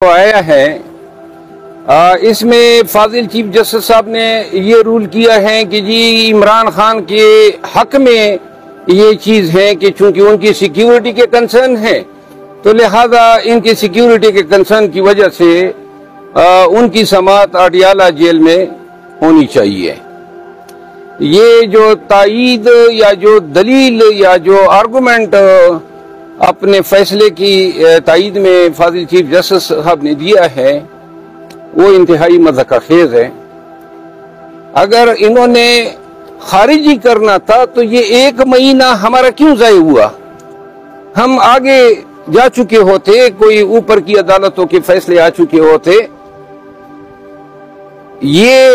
جو آیا ہے اس میں فاضل چیف جسٹس صاحب نے یہ رول کیا ہے کہ جی عمران خان کے حق میں یہ چیز ہے کہ چونکہ ان کی سیکیورٹی کے کنسرن ہے تو لہذا ان کی سیکیورٹی کے کنسرن کی وجہ سے ان کی سماعت اڈیالہ جیل میں ہونی چاہیے. یہ جو تائید یا جو دلیل یا جو آرگومنٹ اپنے فیصلے کی تائید میں فاضل چیف جسٹس صاحب نے دیا ہے وہ انتہائی مضحکہ خیز ہے. اگر انہوں نے خارجی کرنا تھا تو یہ 1 مہینہ ہمارا کیوں ضائع ہوا؟ ہم آگے جا چکے ہوتے، کوئی اوپر کی عدالتوں کے فیصلے آ چکے ہوتے. یہ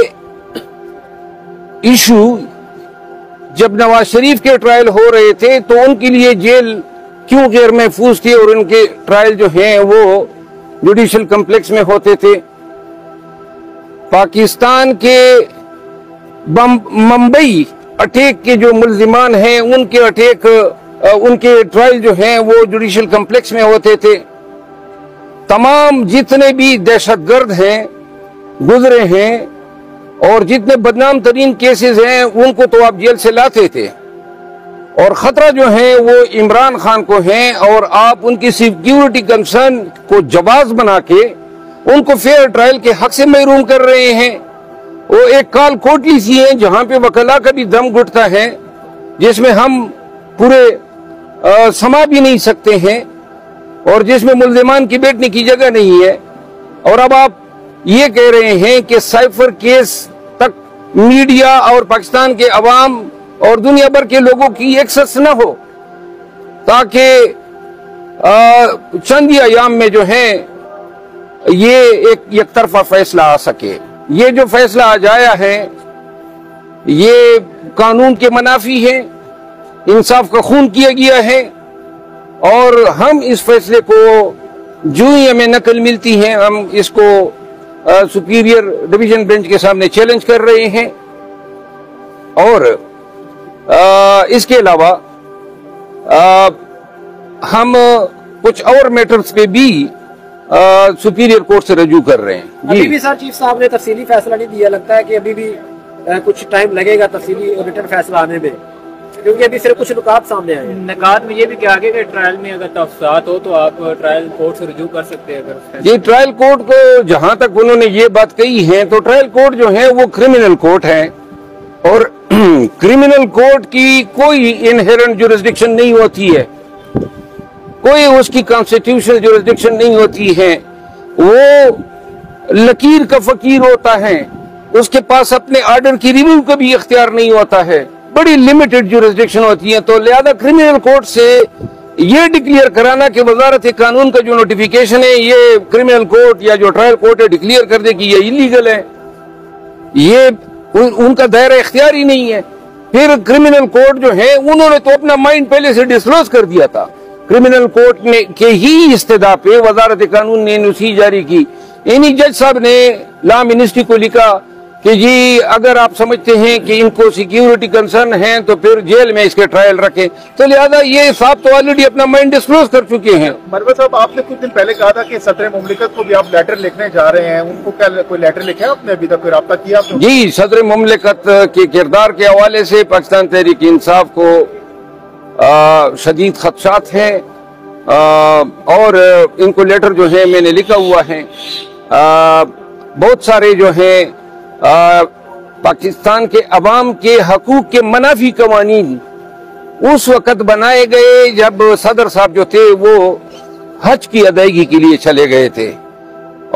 ایشو جب نواز شریف کے ٹرائل ہو رہے تھے تو ان کے لیے جیل کیوں غیر محفوظ تھی اور ان کے ٹرائل جو ہیں وہ جوڈیشل کمپلیکس میں ہوتے تھے. پاکستان کے ممبئی اٹیک کے جو ملزمان ہیں ان کے ٹرائل جو ہیں وہ جوڈیشل کمپلیکس میں ہوتے تھے. تمام جتنے بھی دہشت گرد ہیں گزرے ہیں اور جتنے بدنام ترین کیسز ہیں ان کو تو آپ جیل سے لاتے تھے اور خطرہ جو ہے وہ عمران خان کو ہیں اور آپ ان کی سیکیورٹی کنسرن کو جواز بنا کے ان کو فیئر ٹرائل کے حق سے محروم کر رہے ہیں. وہ ایک کال کوٹلی سی ہے جہاں پہ وکلا کا بھی دم گھٹتا ہے جس میں ہم پورے سما بھی نہیں سکتے ہیں اور جس میں ملزمان کی بیٹھنے کی جگہ نہیں ہے. اور اب آپ یہ کہہ رہے ہیں کہ سائفر کیس تک میڈیا اور پاکستان کے عوام اور دنیا بھر کے لوگوں کی ایکسس نہ ہو تاکہ چند ایام میں جو ہے یہ ایک یک طرفہ فیصلہ آ سکے. یہ جو فیصلہ آج آیا ہے یہ قانون کے منافی ہے، انصاف کا خون کیا گیا ہے اور ہم اس فیصلے کو جو ہی ہمیں نقل ملتی ہے ہم اس کو سپیریئر ڈویژن بینچ کے سامنے چیلنج کر رہے ہیں. اور اس کے علاوہ ہم کچھ اور میٹرز پہ بھی سپیریئر کورٹ سے رجوع کر رہے ہیں. ابھی بھی سر چیف صاحب نے تفصیلی فیصلہ نہیں دیا، لگتا ہے کہ ابھی بھی کچھ ٹائم لگے گا تفصیلی ریٹن فیصلہ آنے میں کیونکہ ابھی صرف کچھ نکات سامنے آئے ہیں. نکات میں یہ بھی کہا گیا کہ ٹرائل میں اگر تفصیلات ہو تو آپ ٹرائل کورٹ سے رجوع کر سکتے ہیں. یہ ٹرائل کورٹ کو جہاں تک انہوں نے یہ بات کہی ہے تو ٹرائل کورٹ جو ہے وہ کرمنل کورٹ ہے اور کرمنل کورٹ کی کوئی انہیرنٹ جورسڈکشن نہیں ہوتی ہے، کوئی اس کی کانسٹیٹیوشنل جورسڈکشن نہیں ہوتی ہے. وہ لکیر کا فقیر ہوتا ہے، اس کے پاس اپنے آرڈر کی ریویو کا بھی اختیار نہیں ہوتا ہے، بڑی لمیٹڈ جورسڈکشن ہوتی ہے. تو لہذا کرمنل کورٹ سے یہ ڈکلیئر کرانا کہ وزارت قانون کا جو نوٹیفیکیشن ہے یہ کرمنل کورٹ یا جو ٹرائل کورٹ ہے ڈکلیئر کر دے کہ یہ انلیگل ہے، یہ ان کا دائرہ اختیار ہی نہیں ہے. پھر کرمنل کورٹ جو ہے انہوں نے تو اپنا مائنڈ پہلے سے ڈسکلوز کر دیا تھا. کرمنل کورٹ کے ہی استدعاء پہ وزارت قانون نے NOC جاری کی. انہی جج صاحب نے لا منسٹری کو لکھا کہ جی اگر آپ سمجھتے ہیں کہ ان کو سیکیورٹی کنسرن ہیں تو پھر جیل میں اس کے ٹرائل رکھیں. تو لہذا یہ صاحب تو آلریڈی اپنا مائنڈ ڈسکلوز کر چکے ہیں. مروت صاحب آپ نے کچھ دن پہلے کہا تھا کہ صدر مملکت کو بھی آپ لیٹر لکھنے جا رہے ہیں، ان کو کیا کوئی لیٹر لکھا ہے آپ نے ابھی تک کوئی رابطہ کیا آپ نے؟ جی صدر مملکت کے کردار کے حوالے سے پاکستان تحریک انصاف کو شدید خدشات ہیں اور ان کو لیٹر جو ہے میں نے لکھا ہوا ہے. بہت سارے جو ہیں پاکستان کے عوام کے حقوق کے منافی قوانین اس وقت بنائے گئے جب صدر صاحب جو تھے وہ حج کی ادائیگی کے لیے چلے گئے تھے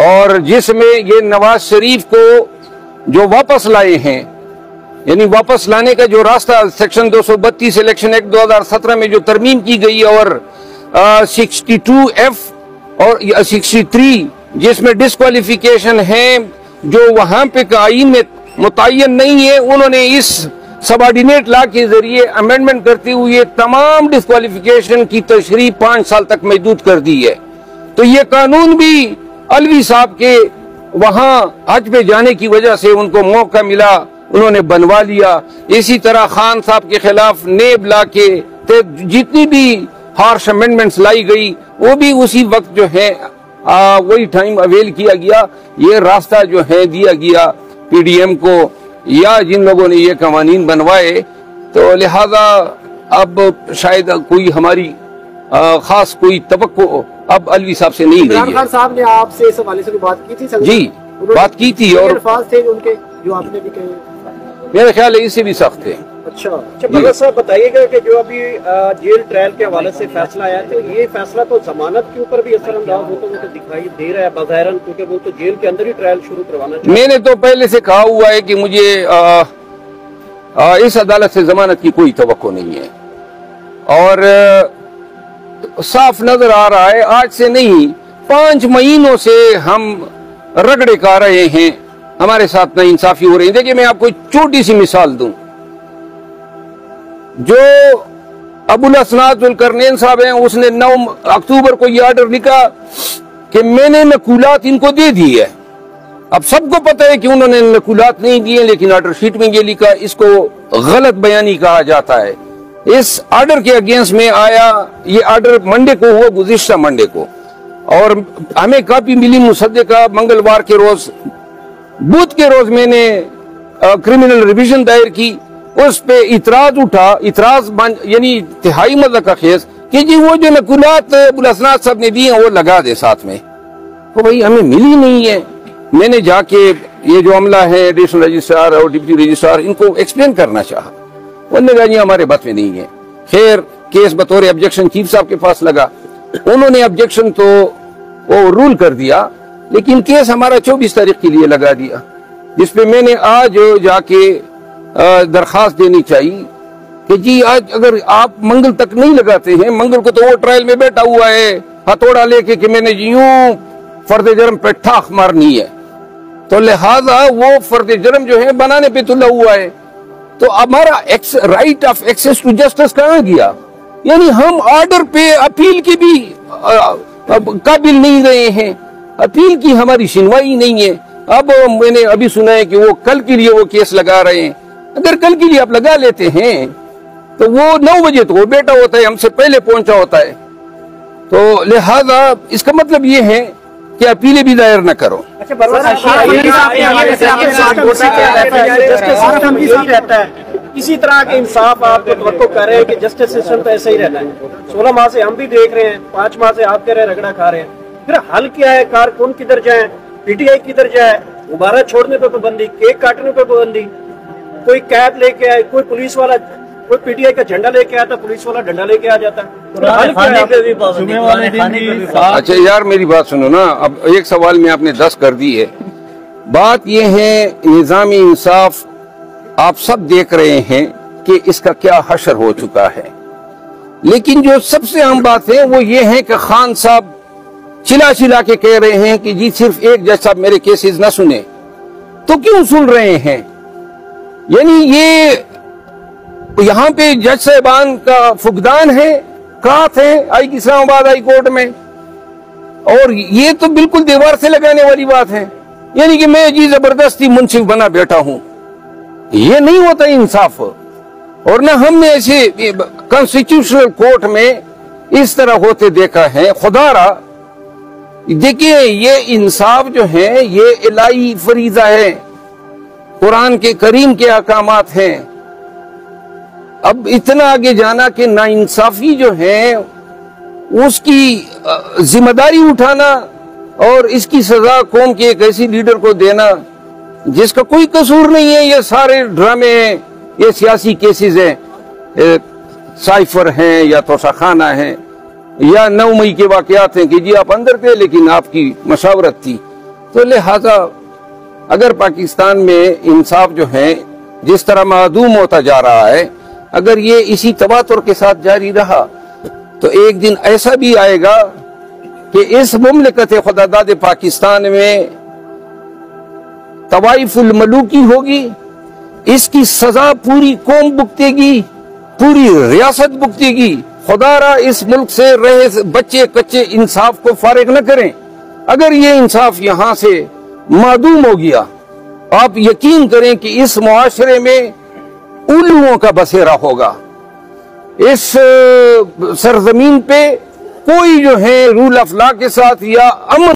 اور جس میں یہ نواز شریف کو جو واپس لائے ہیں یعنی واپس لانے کا جو راستہ سیکشن 232 الیکشن ایکٹ 2017 میں جو ترمیم کی گئی اور 62F اور 63 جس میں ڈسکوالیفیکیشن ہے جو وہاں پہ آئین میں متعین نہیں ہے، انہوں نے اس سبارڈینیٹ لا کے ذریعے امینڈمنٹ کرتے ہوئے تمام ڈسکوالیفیکیشن کی تشریح 5 سال تک محدود کر دی ہے. تو یہ قانون بھی علوی صاحب کے وہاں حج پہ جانے کی وجہ سے ان کو موقع ملا، انہوں نے بنوا لیا. اسی طرح خان صاحب کے خلاف نیب لا کے جتنی بھی ہارش امینڈمنٹس لائی گئی وہ بھی اسی وقت جو ہے وہی ٹائم اویل کیا گیا، یہ راستہ جو ہے دیا گیا پی ڈی ایم کو یا جن لوگوں نے یہ قوانین بنوائے، تو لہذا اب شاید کوئی ہماری خاص کوئی توقع اب علوی صاحب سے نہیں عمران رہی خان ہے۔ صاحب نے آپ سے اس حوالے سے بات کی تھی؟ جی بات کی تھی، اور الفاظ تھے ان کے جو آپ نے بھی کہے؟ میرا خیال ہے اس سے بھی سخت ہے۔ اچھا بھگت صاحب بتائیے گا کہ جو ابھی جیل ٹرائل کے حوالے سے فیصلہ آیا تو یہ فیصلہ تو ضمانت کے اوپر بھی اثر انداز ہوتا ہے، دکھائی دے رہا ہے بظاہراً، کیونکہ وہ تو جیل کے اندر ہی ٹرائل شروع کروانا چاہتے ہیں۔ میں نے تو پہلے سے کہا ہوا ہے کہ مجھے اس عدالت سے ضمانت کی کوئی توقع نہیں ہے، اور صاف نظر آ رہا ہے آج سے نہیں 5 مہینوں سے ہم رگڑے کھا رہے ہیں، ہمارے ساتھ ناانصافی ہو رہی ہے۔ دیکھیں میں آپ کو چھوٹی سی مثال دوں، جو ابو الاسناد ذوالقرنین صاحب ہیں، اس نے 9 اکتوبر کو یہ آرڈر لکھا کہ میں نے نقولات ان کو دے دی ہے۔ اب سب کو پتہ ہے کہ انہوں نے نقولات نہیں دیے، لیکن آرڈر شیٹ میں یہ لکھا، اس کو غلط بیانی کہا جاتا ہے۔ اس آرڈر کے اگینسٹ میں آیا، یہ آرڈر منڈے کو ہوا، گزشتہ منڈے کو، اور ہمیں کاپی ملی مصدقہ منگلوار کے روز، بدھ کے روز میں نے کرمنل ریویژن دائر کی، اس پہ اعتراض اٹھا، اعتراض یعنی انتہائی مذاق خیز کہ جی وہ جو نقولات ابو الاسناد صاحب نے دی ہیں وہ لگا دے ساتھ میں، تو بھائی ہمیں ملی نہیں ہے۔ میں نے جا کے یہ جو عملہ ہے ایڈیشنل رجسٹرار اور ڈپٹی رجسٹرار، ان کو ایکسپلین کرنا چاہا، انہوں نے کہا جی ہمارے بات میں نہیں ہے۔ خیر کیس بطور آبجیکشن چیف صاحب کے پاس لگا، انہوں نے آبجیکشن تو وہ رول کر دیا، لیکن کیس ہمارا 24 تاریخ کے لیے لگا دیا، جس پہ میں نے آج جا کے درخواست دینی چاہیے کہ جی آج اگر آپ منگل تک نہیں لگاتے ہیں، منگل کو تو وہ ٹرائل میں بیٹھا ہوا ہے ہتھوڑا لے کے کہ میں نے یوں فرد جرم پہ ٹھاک مارنی ہے، تو لہذا وہ فرد جرم جو ہے بنانے پہ تلا ہوا ہے، تو ہمارا right of access to justice کہاں گیا؟ یعنی ہم آرڈر پہ اپیل کے بھی قابل نہیں رہے ہیں، اپیل کی ہماری سنوائی نہیں ہے۔ اب میں نے ابھی سنا ہے کہ وہ کل کے لیے وہ کیس لگا رہے ہیں، اگر کل کے لیے آپ لگا لیتے ہیں تو وہ 9 بجے تو وہ بیٹا ہوتا ہے، ہم سے پہلے پہنچا ہوتا ہے، تو لہذا اس کا مطلب یہ ہے کہ اپیلیں بھی دائر نہ کرو۔ اسی طرح کے انصاف آپ کو توقع کر رہے ہیں کہ جسٹس سسٹم تو ایسا ہی رہنا ہے؟ 16 ماہ سے ہم بھی دیکھ رہے ہیں، 5 ماہ سے آپ کہہ رہے ہیں رگڑا کھا رہے ہیں، پھر حل کیا ہے؟ کارکن کدھر جائیں، پی ٹی آئی کدھر جائے؟ غبارہ چھوڑنے پہ پابندی، کیک کاٹنے پہ پابندی، کوئی کیپ لے کے آئے، کوئی پولیس والا، کوئی پی ٹی آئی کا جھنڈا لے کے آتا، پولیس والا ڈنڈا لے کے آ جاتا ہے۔ اچھا یار میری بات سنو نا، اب ایک سوال میں آپ نے 10 کر دی ہے۔ بات یہ ہے نظام انصاف آپ سب دیکھ رہے ہیں کہ اس کا کیا حشر ہو چکا ہے، لیکن جو سب سے اہم بات ہے وہ یہ ہے کہ خان صاحب چلا چلا کے کہہ رہے ہیں کہ جی صرف ایک جج صاحب میرے کیسز نہ سنے، تو کیوں سن رہے ہیں؟ یعنی یہ یہاں پہ جج صاحبان کا فقدان ہے، کات ہے اسلام آباد ہائی کورٹ میں، اور یہ تو بالکل دیوار سے لگانے والی بات ہے، یعنی کہ میں جی زبردستی منصف بنا بیٹھا ہوں، یہ نہیں ہوتا انصاف۔ اور نہ ہم نے ایسے کانسٹیٹیوشنل کورٹ میں اس طرح ہوتے دیکھا ہے۔ خدا را دیکھیے یہ انصاف جو ہے یہ الہی فریضہ ہے، قرآن کے کریم کے احکامات ہیں۔ اب اتنا آگے جانا کہ ناانصافی جو ہے اس کی ذمہ داری اٹھانا اور اس کی سزا قوم کے ایک ایسی لیڈر کو دینا جس کا کوئی قصور نہیں ہے، یہ سارے ڈرامے ہیں، یہ سیاسی کیسز ہیں، سائفر ہیں یا توسا خانہ ہیں یا 9 مئی کے واقعات ہیں کہ جی آپ اندر تھے لیکن آپ کی مشاورت تھی۔ تو لہذا اگر پاکستان میں انصاف جو ہے جس طرح معدوم ہوتا جا رہا ہے، اگر یہ اسی تواتر کے ساتھ جاری رہا تو ایک دن ایسا بھی آئے گا کہ اس مملکت خداداد پاکستان میں طوائف الملوکی ہوگی، اس کی سزا پوری قوم بھگتے گی، پوری ریاست بھگتے گی۔ خدا را اس ملک سے رہے بچے کچے انصاف کو فارغ نہ کریں۔ اگر یہ انصاف یہاں سے معدوم ہو گیا، آپ یقین کریں کہ اس معاشرے میں الوؤں کا بسیرا ہوگا۔ اس سرزمین پہ کوئی جو ہے رول آف لا کے ساتھ یا امن